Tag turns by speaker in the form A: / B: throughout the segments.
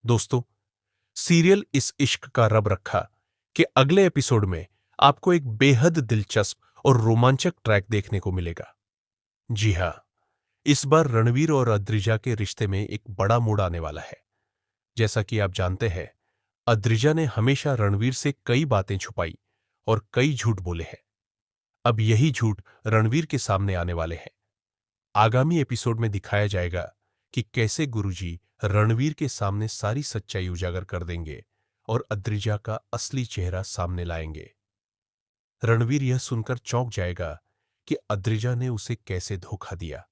A: दोस्तों, सीरियल इस इश्क का रब रखा कि अगले एपिसोड में आपको एक बेहद दिलचस्प और रोमांचक ट्रैक देखने को मिलेगा। जी हां, इस बार रणवीर और अद्रिजा के रिश्ते में एक बड़ा मोड़ आने वाला है। जैसा कि आप जानते हैं, अद्रिजा ने हमेशा रणवीर से कई बातें छुपाई और कई झूठ बोले हैं। अब यही झूठ रणवीर के सामने आने वाले हैं। आगामी एपिसोड में दिखाया जाएगा कि कैसे गुरुजी रणवीर के सामने सारी सच्चाई उजागर कर देंगे और अद्रिजा का असली चेहरा सामने लाएंगे। रणवीर यह सुनकर चौंक जाएगा कि अद्रिजा ने उसे कैसे धोखा दिया।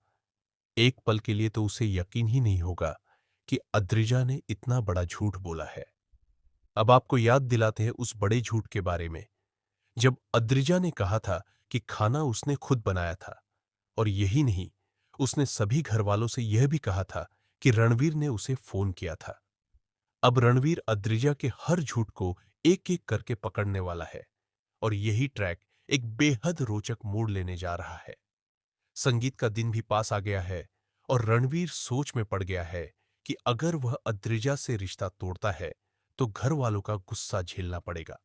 A: एक पल के लिए तो उसे यकीन ही नहीं होगा कि अद्रिजा ने इतना बड़ा झूठ बोला है। अब आपको याद दिलाते हैं उस बड़े झूठ के बारे में, जब अद्रिजा ने कहा था कि खाना उसने खुद बनाया था। और यही नहीं, उसने सभी घरवालों से यह भी कहा था कि रणवीर ने उसे फोन किया था। अब रणवीर अद्रिजा के हर झूठ को एक-एक करके पकड़ने वाला है और यही ट्रैक एक बेहद रोचक मोड़ लेने जा रहा है। संगीत का दिन भी पास आ गया है और रणवीर सोच में पड़ गया है कि अगर वह अद्रिजा से रिश्ता तोड़ता है तो घर वालों का गुस्सा झेलना पड़ेगा।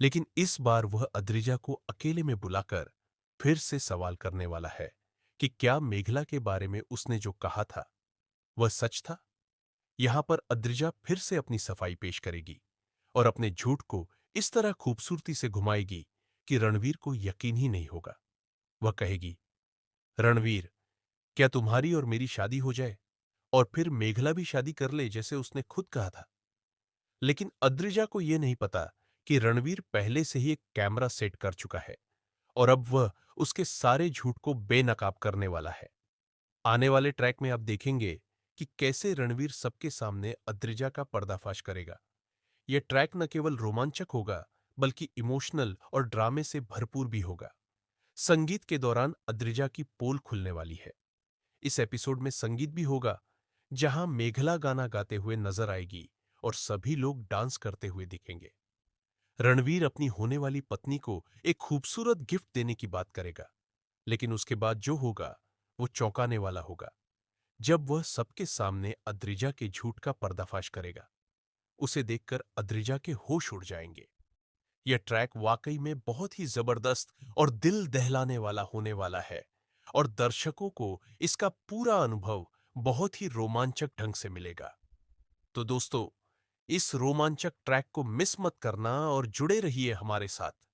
A: लेकिन इस बार वह अद्रिजा को अकेले में बुलाकर फिर से सवाल करने वाला है कि क्या मेघला के बारे में उसने जो कहा था वह सच था। यहां पर अद्रिजा फिर से अपनी सफाई पेश करेगी और अपने झूठ को इस तरह खूबसूरती से घुमाएगी कि रणवीर को यकीन ही नहीं होगा। वह कहेगी, रणवीर, क्या तुम्हारी और मेरी शादी हो जाए और फिर मेघला भी शादी कर ले जैसे उसने खुद कहा था। लेकिन अद्रिजा को यह नहीं पता कि रणवीर पहले से ही एक कैमरा सेट कर चुका है और अब वह उसके सारे झूठ को बेनकाब करने वाला है। आने वाले ट्रैक में आप देखेंगे कि कैसे रणवीर सबके सामने अद्रिजा का पर्दाफाश करेगा। यह ट्रैक न केवल रोमांचक होगा बल्कि इमोशनल और ड्रामे से भरपूर भी होगा। संगीत के दौरान अद्रिजा की पोल खुलने वाली है। इस एपिसोड में संगीत भी होगा, जहां मेघला गाना गाते हुए नजर आएगी और सभी लोग डांस करते हुए दिखेंगे। रणवीर अपनी होने वाली पत्नी को एक खूबसूरत गिफ्ट देने की बात करेगा, लेकिन उसके बाद जो होगा वो चौंकाने वाला होगा जब वह सबके सामने अद्रिजा के झूठ का पर्दाफाश करेगा। उसे देखकर अद्रिजा के होश उड़ जाएंगे। यह ट्रैक वाकई में बहुत ही जबरदस्त और दिल दहलाने वाला होने वाला है और दर्शकों को इसका पूरा अनुभव बहुत ही रोमांचक ढंग से मिलेगा। तो दोस्तों, इस रोमांचक ट्रैक को मिस मत करना और जुड़े रहिए हमारे साथ।